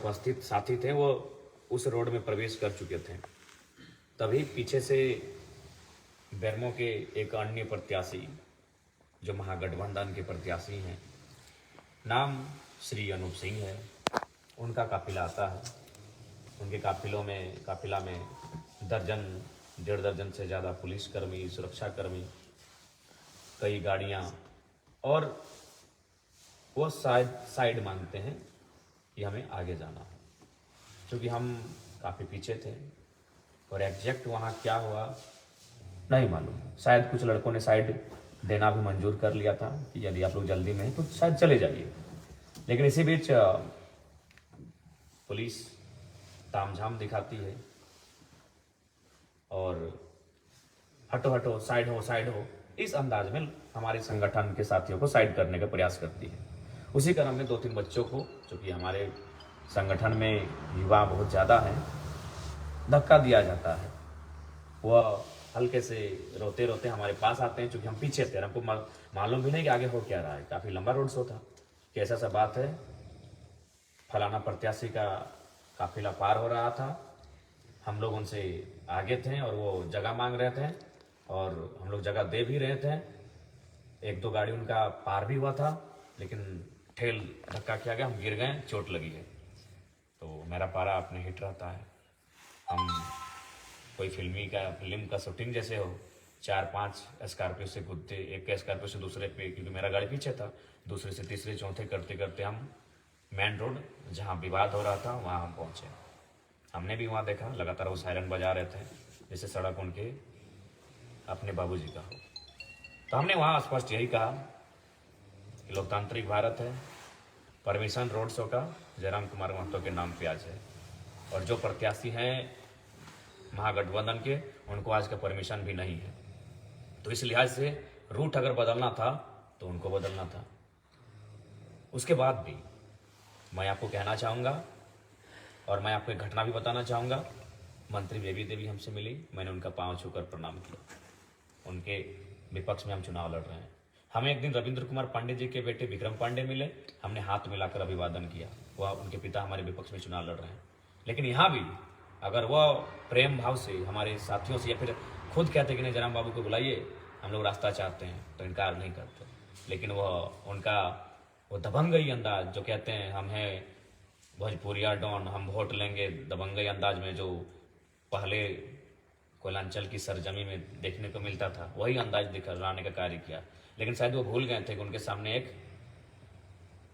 उपस्थित साथी थे वो उस रोड में प्रवेश कर चुके थे। तभी पीछे से बेरमो के एक अन्य प्रत्याशी जो महागठबंधन के प्रत्याशी हैं, नाम श्री अनूप सिंह है, उनका काफिला आता है। उनके काफिला में दर्जन 1.5 दर्जन से ज़्यादा पुलिसकर्मी, सुरक्षाकर्मी, कई गाड़ियाँ, और वो साइड मांगते हैं कि हमें आगे जाना है। क्योंकि हम काफ़ी पीछे थे और एग्जैक्ट वहाँ क्या हुआ नहीं मालूम। शायद कुछ लड़कों ने साइड देना भी मंजूर कर लिया था कि यदि आप लोग जल्दी में हैं तो शायद चले जाइए। लेकिन इसी बीच पुलिस तामझाम दिखाती है और हटो हटो, साइड हो, इस अंदाज में हमारे संगठन के साथियों को साइड करने का प्रयास करती है। उसी क्रम में 2-3 बच्चों को, जो कि हमारे संगठन में युवा बहुत ज़्यादा हैं, धक्का दिया जाता है। वह हल्के से रोते रोते हमारे पास आते हैं। चूँकि हम पीछे थे, हमको मालूम भी नहीं कि आगे हो क्या रहा है। काफ़ी लंबा रोड शो था कि ऐसा बात है, फलाना प्रत्याशी का काफिला पार हो रहा था, हम लोग उनसे आगे थे और वो जगह मांग रहे थे और हम लोग जगह दे भी रहे थे। 1-2 गाड़ी उनका पार भी हुआ था, लेकिन ठेल धक्का किया गया, हम गिर गए, चोट लगी है। तो मेरा पारा अपने हिट रहता है। हम कोई फिल्म का शूटिंग जैसे हो, 4-5 स्कॉर्पियो से कूदते, एक स्कॉर्पियो से दूसरे पे, क्योंकि मेरा गाड़ी पीछे था, दूसरे से तीसरे चौथे करते करते हम मेन रोड जहाँ विवाद हो रहा था वहाँ हम पहुँचे। हमने भी वहाँ देखा लगातार वो सायरन बजा रहे थे जैसे सड़क उनके अपने बाबूजी का हो। तो हमने वहाँ स्पष्ट यही कहा कि लोकतांत्रिक भारत है, परमिशन रोड शो का जयराम कुमार महतो के नाम पे आज है, और जो प्रत्याशी हैं महागठबंधन के, उनको आज का परमिशन भी नहीं है। तो इस लिहाज से रूट अगर बदलना था तो उनको बदलना था। उसके बाद भी मैं आपको कहना चाहूँगा और मैं आपको एक घटना भी बताना चाहूँगा। मंत्री बेबी देवी हमसे मिली, मैंने उनका पांव छूकर प्रणाम किया। उनके विपक्ष में हम चुनाव लड़ रहे हैं। हमें एक दिन रविंद्र कुमार पांडे जी के बेटे विक्रम पांडे मिले, हमने हाथ मिलाकर अभिवादन किया। वह उनके पिता हमारे विपक्ष में चुनाव लड़ रहे हैं। लेकिन यहाँ भी अगर वह प्रेम भाव से हमारे साथियों से या फिर खुद कहते कि नहीं जयराम बाबू को बुलाइए, हम लोग रास्ता चाहते हैं, तो इनकार नहीं करते। लेकिन वह उनका वो दबंगई अंदाज, जो कहते हैं हम हैं भोजपुरिया डॉन, हम वोट लेंगे, दबंगई अंदाज में जो पहले कोयलांचल की सरजमी में देखने को मिलता था, वही अंदाज दिखाने का कार्य किया। लेकिन शायद वो भूल गए थे कि उनके सामने एक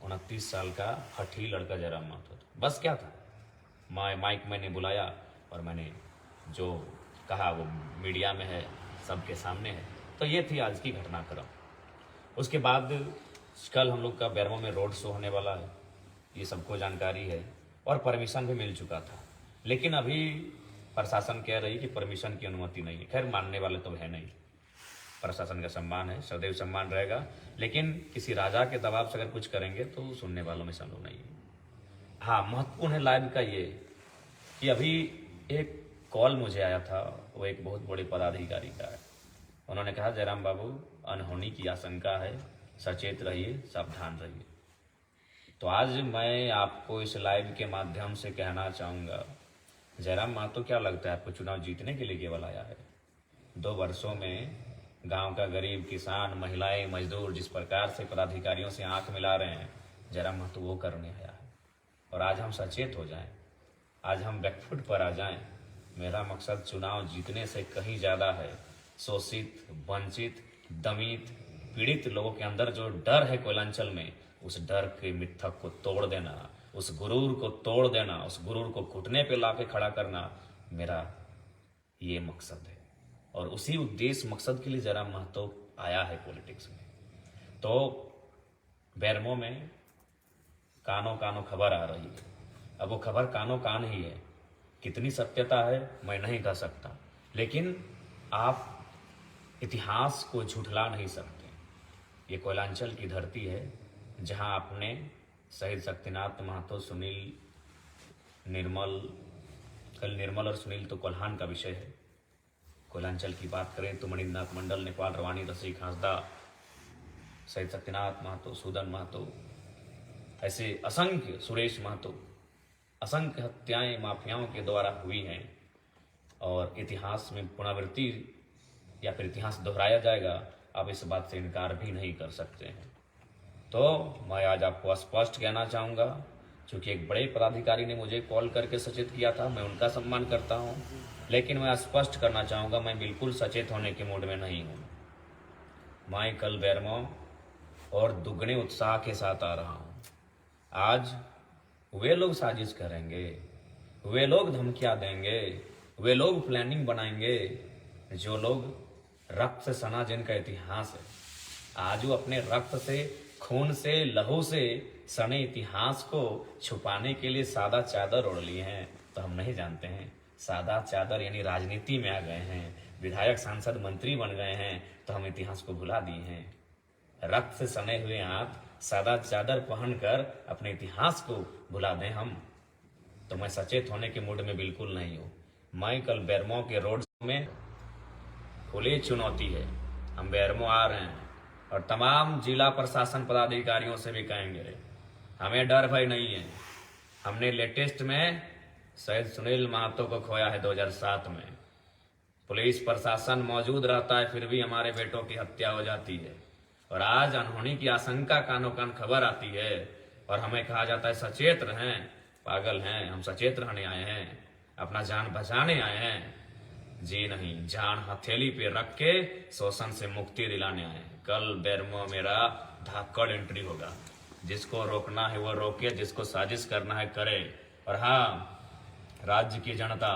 29 साल का हठी लड़का जयराम महतो था। बस क्या था, माइक मैंने बुलाया और मैंने जो कहा वो मीडिया में है, सबके सामने है। तो ये थी आज की घटनाक्रम। उसके बाद कल हम लोग का बेरमो में रोड शो होने वाला है, ये सबको जानकारी है और परमिशन भी मिल चुका था। लेकिन अभी प्रशासन कह रही कि परमिशन की अनुमति नहीं है। खैर, मानने वाले तो है नहीं, प्रशासन का सम्मान है, सदैव सम्मान रहेगा। लेकिन किसी राजा के दबाव से अगर कुछ करेंगे तो सुनने वालों में संभव नहीं है। हाँ, महत्वपूर्ण है लाइव का ये कि अभी एक कॉल मुझे आया था, वो एक बहुत बड़े पदाधिकारी का है। उन्होंने कहा जयराम बाबू अनहोनी की आशंका है, सचेत रहिए, सावधान रहिए। तो आज मैं आपको इस लाइव के माध्यम से कहना चाहूँगा, जयराम महतो क्या लगता है आपको चुनाव जीतने के लिए केवल आया है? 2 वर्षों में गांव का गरीब किसान, महिलाएं, मजदूर जिस प्रकार से पदाधिकारियों से आंख मिला रहे हैं, जयराम महतो वो करने आया है। और आज हम सचेत हो जाएं, आज हम बैकफुट पर आ जाएं। मेरा मकसद चुनाव जीतने से कहीं ज़्यादा है। शोषित, वंचित, दमित, पीड़ित लोगों के अंदर जो डर है कोयलांचल में, उस डर के मिथक को तोड़ देना, उस गुरूर को तोड़ देना, उस गुरूर को घुटने पे लाके खड़ा करना, मेरा ये मकसद है। और उसी उद्देश्य मकसद के लिए जयराम महतो आया है पॉलिटिक्स में। तो बेरमो में कानो कानो खबर आ रही है। अब वो खबर कानो कान ही है, कितनी सत्यता है मैं नहीं कह सकता, लेकिन आप इतिहास को झुठला नहीं सकते। ये कोयलांचल की धरती है जहां आपने शहीद शक्तिनाथ महतो, सुनील, निर्मल, कल निर्मल और सुनील तो कोल्हान का विषय है। कोयलांचल की बात करें तो मणिनाथ मंडल, नेपाल, रवानी, रसिक, हांसदा, शहीद शक्तिनाथ महतो, सूदन महतो, ऐसे असंख्य, सुरेश महतो, असंख्य हत्याएं माफियाओं के द्वारा हुई हैं और इतिहास में पुनरावृत्ति या फिर इतिहास दोहराया जाएगा, आप इस बात से इनकार भी नहीं कर सकते हैं। तो मैं आज आपको स्पष्ट कहना चाहूँगा, चूँकि एक बड़े पदाधिकारी ने मुझे कॉल करके सचेत किया था, मैं उनका सम्मान करता हूँ, लेकिन मैं स्पष्ट करना चाहूँगा मैं बिल्कुल सचेत होने के मूड में नहीं हूँ। मैं कल बेरमो और दुगने उत्साह के साथ आ रहा हूँ। आज वे लोग साजिश करेंगे, वे लोग धमकियाँ देंगे, वे लोग प्लानिंग बनाएंगे, जो लोग रक्त से सना जिनका इतिहास है, आज वो अपने रक्त से, खून से, लहू से सने इतिहास को छुपाने के लिए सादा चादर ओढ़ लिए हैं। तो हम नहीं जानते हैं, सादा चादर यानी राजनीति में आ गए हैं, विधायक, सांसद, मंत्री बन गए हैं, तो हम इतिहास को भुला दिए हैं। रक्त से सने हुए आप सादा चादर पहनकर अपने इतिहास को भुला दें हम, तो मैं सचेत होने के मूड में बिल्कुल नहीं हूँ। मैं कल बेरमो के रोड में खुली चुनौती है, हम बेरमो आ रहे हैं और तमाम जिला प्रशासन पदाधिकारियों से भी कहेंगे, हमें डर भय नहीं है। हमने लेटेस्ट में शहीद सुनील महतो को खोया है 2007 में। पुलिस प्रशासन मौजूद रहता है, फिर भी हमारे बेटों की हत्या हो जाती है और आज अनहोनी की आशंका कानों कान खबर आती है और हमें कहा जाता है सचेत रहें। पागल हैं हम, सचेत रहने आए हैं, अपना जान बचाने आए हैं? जी नहीं, जान हथेली पे रख के शोषण से मुक्ति दिलाने आए हैं। कल बेरमो मेरा धाकड़ एंट्री होगा, जिसको रोकना है वो रोके, जिसको साजिश करना है करे। और हाँ, राज्य की जनता,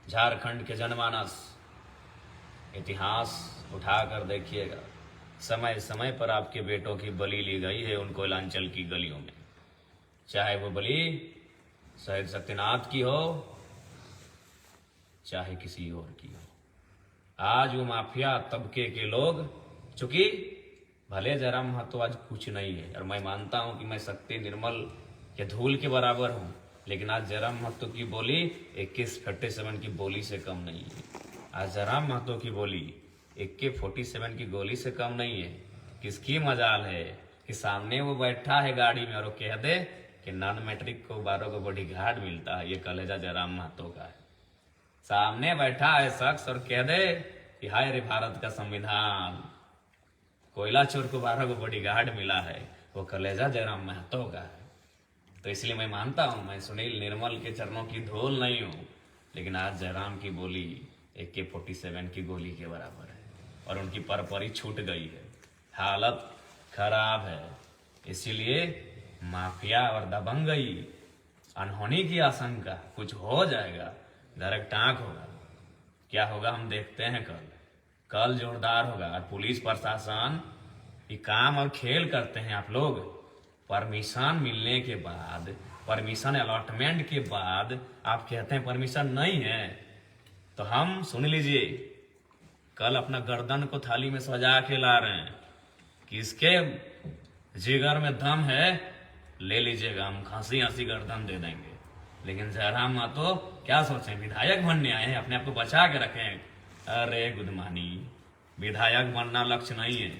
झारखंड के जनमानस, इतिहास उठा कर देखिएगा, समय समय पर आपके बेटों की बलि ली गई है उन कोयलांचल की गलियों में, चाहे वो बलि शहीद सत्यनाथ की हो, चाहे किसी और की हो। आज वो माफिया तबके के लोग, चूंकि भले जयराम महतो आज कुछ नहीं है और मैं मानता हूं कि मैं शक्ति निर्मल या धूल के बराबर हूं, लेकिन आज जयराम महतो की बोली AK-47 की बोली से कम नहीं है। आज जयराम महतो की बोली AK-47 की गोली से कम नहीं है। किसकी मजाल है कि सामने वो बैठा है गाड़ी में और वो कह दे कि नॉन मैट्रिक को 12 को बॉडी गार्ड मिलता है, ये कलेजा जयराम महतो का है। सामने बैठा है शख्स और कह दे कि हाय रे भारत का संविधान, कोयला चोर को 12 को बॉडी गार्ड मिला है, वो कलेजा जयराम महतो का है। तो इसलिए मैं मानता हूं मैं सुनील निर्मल के चरणों की धूल नहीं हूं, लेकिन आज जयराम की बोली AK-47 की गोली के बराबर है और उनकी परपरी छूट गई है, हालत खराब है। इसीलिए माफिया और दबंगई, अनहोनी की आशंका, कुछ हो जाएगा, डायरेक्ट आंख होगा। क्या होगा हम देखते हैं कल जोरदार होगा। और पुलिस प्रशासन ये काम और खेल करते हैं आप लोग। परमिशन मिलने के बाद, परमिशन अलॉटमेंट के बाद आप कहते हैं परमिशन नहीं है, तो हम सुन लीजिए, कल अपना गर्दन को थाली में सजा के ला रहे हैं। किसके जिगर में दम है ले लीजिएगा, हम खांसी हंसी गर्दन दे देंगे। लेकिन जयराम महतो क्या सोचें, विधायक बनने आए हैं, अपने आप को बचा के रखें। अरे गुदमानी, विधायक बनना लक्ष्य नहीं है,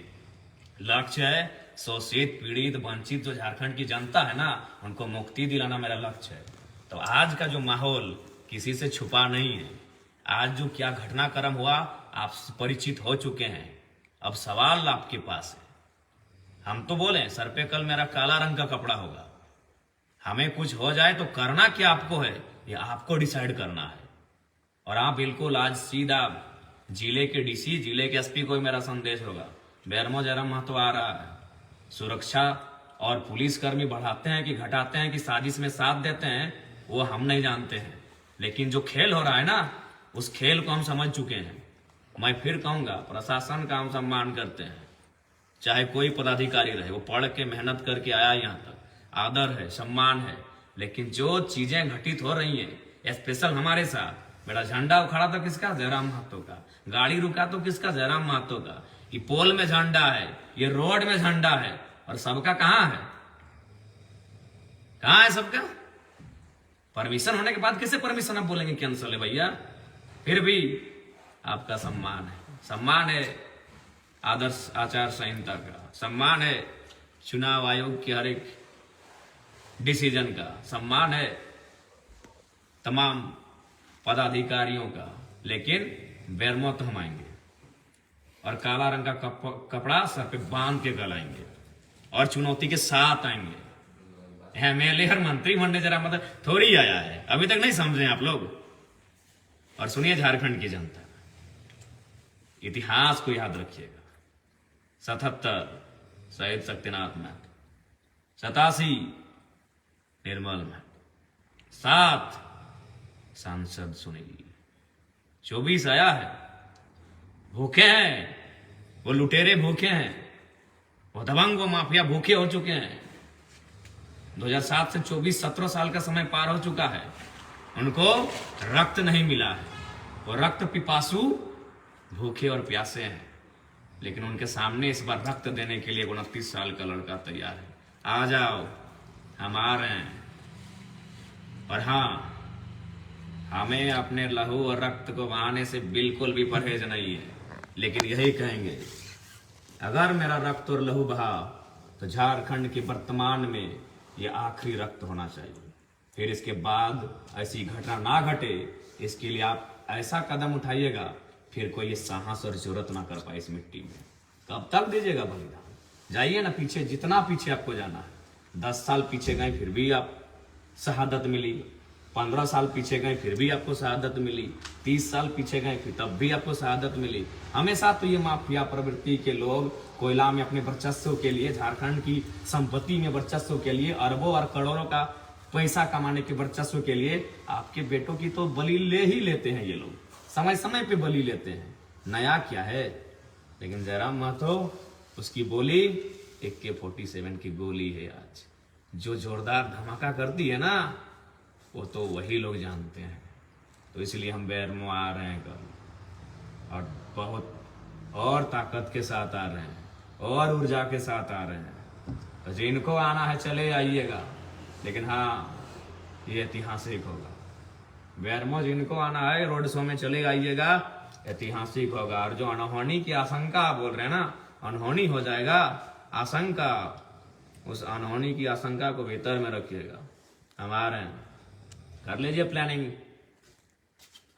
लक्ष्य है शोषित, पीड़ित, वंचित जो झारखंड की जनता है ना, उनको मुक्ति दिलाना मेरा लक्ष्य है। तो आज का जो माहौल किसी से छुपा नहीं है। आज जो क्या घटनाक्रम हुआ आप परिचित हो चुके हैं। अब सवाल आपके पास है, हम तो बोले सर पे कल मेरा काला रंग का कपड़ा होगा, हमें कुछ हो जाए तो करना क्या आपको है, ये आपको डिसाइड करना है। और आप बिल्कुल आज सीधा जिले के DC, जिले के SP को मेरा संदेश होगा, बेरमो जयराम महतो आ रहा है। सुरक्षा और पुलिसकर्मी बढ़ाते हैं कि घटाते हैं कि साजिश में साथ देते हैं, वो हम नहीं जानते हैं, लेकिन जो खेल हो रहा है ना, उस खेल को हम समझ चुके हैं। मैं फिर कहूंगा, प्रशासन का हम सम्मान करते हैं, चाहे कोई पदाधिकारी रहे, वो पढ़ के मेहनत करके आया यहाँ तक, आदर है, सम्मान है। लेकिन जो चीजें घटित हो रही हैं, स्पेशल हमारे साथ, मेरा झंडा उखड़ा तो किसका, जयराम महतो का, गाड़ी रुका तो किसका, जयराम महतो का, ये पोल में झंडा है, ये रोड में झंडा है, और सबका कहां है, कहां है सबका? परमिशन होने के बाद किसे परमिशन आप बोलेंगे कैंसिल है भैया? फिर भी आपका सम्मान है आदर्श आचार संहिता का, सम्मान है चुनाव आयोग के हर एक डिसीजन का, सम्मान है तमाम पदाधिकारियों का, लेकिन बेरमो तो हम आएंगे और काला रंग का कपड़ा सर पे बांध के कल आएंगे और चुनौती के साथ आएंगे। एमएलए और मंत्री बनने जरा मतलब थोड़ी आया है, अभी तक नहीं समझे आप लोग। और सुनिए झारखंड की जनता, इतिहास को याद रखिएगा। 77 शहीद शक्तिनाथ महतो, 87 निर्मल महतो, 7 सांसद सुनील, 24 आया है। भूखे हैं वो लुटेरे, भूखे हैं वो दबंग, वो माफिया भूखे हो चुके हैं। 2007 से 24 17 साल का समय पार हो चुका है, उनको रक्त नहीं मिला है। वो रक्त पिपासु भूखे और प्यासे हैं, लेकिन उनके सामने इस बार रक्त देने के लिए 29 साल का लड़का तैयार है। आ जाओ, हम आ रहे हैं। और हाँ, हमें अपने लहू और रक्त को बहाने से बिल्कुल भी परहेज नहीं है, लेकिन यही कहेंगे, अगर मेरा रक्त और लहू बहा तो झारखंड के वर्तमान में ये आखिरी रक्त होना चाहिए। फिर इसके बाद ऐसी घटना ना घटे, इसके लिए आप ऐसा कदम उठाइएगा फिर कोई ये साहस और जरूरत ना कर पाए इस मिट्टी में। कब तक दीजिएगा बलिदान? जाइए ना पीछे, जितना पीछे आपको जाना है। 10 साल पीछे गए फिर भी आप शहादत मिली, 15 साल पीछे गए फिर भी आपको शहादत मिली, 30 साल पीछे गए फिर तब भी आपको शहादत मिली। हमेशा तो ये माफिया प्रवृत्ति के लोग कोयला में अपने वर्चस्व के लिए, झारखंड की संपत्ति में वर्चस्व के लिए, अरबों और करोड़ों का पैसा कमाने के वर्चस्व के लिए आपके बेटों की तो बलि ले ही लेते हैं। ये लोग समय समय पे बलि लेते हैं, नया क्या है। लेकिन जयराम महतो, उसकी बोली AK-47 की गोली है आज, जो जोरदार धमाका करती है ना, वो तो वही लोग जानते हैं। तो इसलिए हम बेरमो आ रहे हैं कल, और बहुत और ताकत के साथ आ रहे हैं और ऊर्जा के साथ आ रहे हैं। तो जिनको आना है चले आइएगा, लेकिन हाँ, ये ऐतिहासिक होगा। बेरमो जिनको आना है रोड शो में चले आइएगा, ऐतिहासिक होगा। और जो अनहोनी की आशंका बोल रहे हैं ना, अनहोनी हो जाएगा, आशंका, उस अनहोनी की आशंका को भीतर में रखिएगा। हम आ रहे हैं, कर लीजिए प्लानिंग।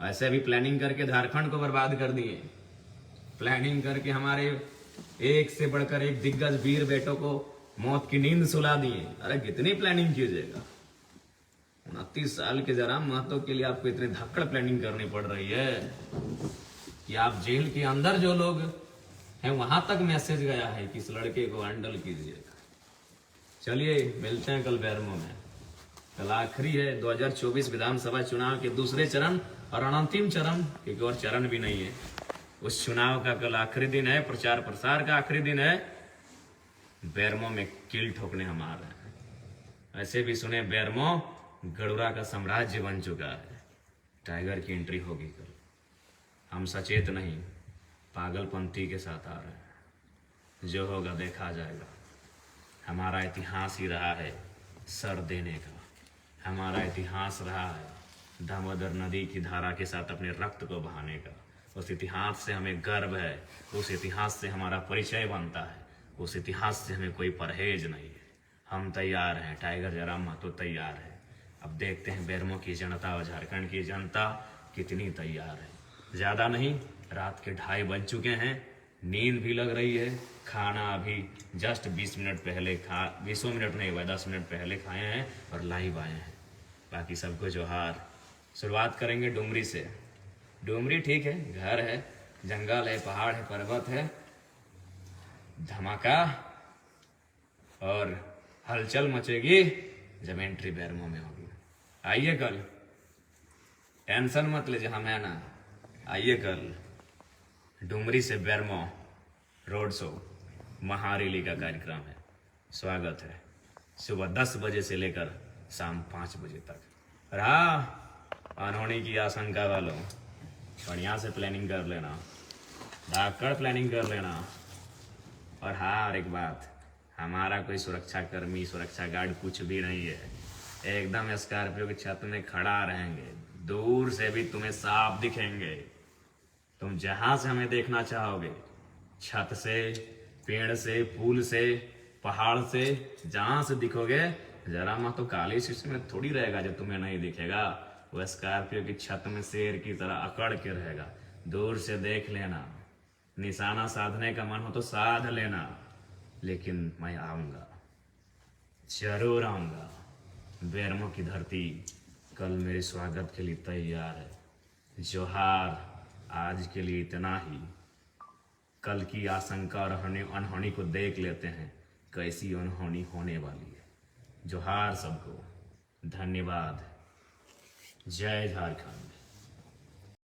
ऐसे भी प्लानिंग करके झारखंड को बर्बाद कर दिए, प्लानिंग करके हमारे एक से बढ़कर एक दिग्गज वीर बेटों को मौत की नींद सुला दिए। अरे कितनी प्लानिंग कीजिएगा? 29 साल के जयराम महतो के लिए आपको इतनी धक्कड़ प्लानिंग करनी पड़ रही है कि आप जेल के अंदर जो लोग हैं वहां तक मैसेज गया है कि इस लड़के को हैंडल कीजिएगा। चलिए मिलते हैं कल बेरमो में। कल आखिरी है 2024 विधानसभा चुनाव के दूसरे चरण और अंतिम चरण, क्योंकि और चरण भी नहीं है। उस चुनाव का कल आखिरी दिन है, प्रचार प्रसार का आखिरी दिन है। बेरमो में कील ठोकने हम आ रहे हैं। ऐसे भी सुने, बेरमो गड़ुरा का साम्राज्य बन चुका है। टाइगर की एंट्री होगी कल। हम सचेत नहीं, पागलपंथी के साथ आ रहे हैं। जो होगा देखा जाएगा। हमारा इतिहास ही रहा है सर देने का, हमारा इतिहास रहा है दामोदर नदी की धारा के साथ अपने रक्त को बहाने का। उस इतिहास से हमें गर्व है, उस इतिहास से हमारा परिचय बनता है, उस इतिहास से हमें कोई परहेज नहीं है। हम तैयार हैं, टाइगर जयराम महतो तैयार है। अब देखते हैं बेरमो की जनता और झारखंड की जनता कितनी तैयार है। ज़्यादा नहीं, रात के 2:30 बज चुके हैं, नींद भी लग रही है। खाना अभी जस्ट 20 मिनट पहले 20 मिनट नहीं हुआ, 10 मिनट पहले खाए हैं और लाइव आए हैं। बाकी सबको जोहार। शुरुआत करेंगे डुमरी से। डुमरी ठीक है, घर है, जंगल है, पहाड़ है, पर्वत है, धमाका और हलचल मचेगी जब एंट्री बेरमो में होगी। आइए कल, टेंशन मत लीजिए, हम है ना। आइए कल डुमरी से बेरमो रोड शो महारैली का कार्यक्रम है। स्वागत है सुबह 10 बजे से लेकर शाम 5 बजे तक। रहा अनहोनी की आशंका वालों, बढ़िया से प्लानिंग कर लेना, धाकड़ प्लानिंग कर लेना। और हाँ, और एक बात, हमारा कोई सुरक्षा कर्मी, सुरक्षा गार्ड कुछ भी नहीं है। एकदम स्कॉर्पियो की छत में खड़ा रहेंगे, दूर से भी तुम्हें साफ दिखेंगे। तुम जहां से हमें देखना चाहोगे, छत से, पेड़ से, पुल से, पहाड़ से, जहां से दिखोगे, जरा मां तो काली शीशे में थोड़ी रहेगा जो तुम्हें नहीं दिखेगा। वो स्कॉर्पियो की छत में शेर की तरह अकड़ के रहेगा। दूर से देख लेना, निशाना साधने का मन हो तो साध लेना, लेकिन मैं आऊँगा, जरूर आऊँगा। बेरमो की धरती कल मेरे स्वागत के लिए तैयार है। जोहार, आज के लिए इतना ही। कल की आशंका और अनहोनी को देख लेते हैं, कैसी अनहोनी होने वाली है। जोहार सबको, धन्यवाद। जय झारखंड।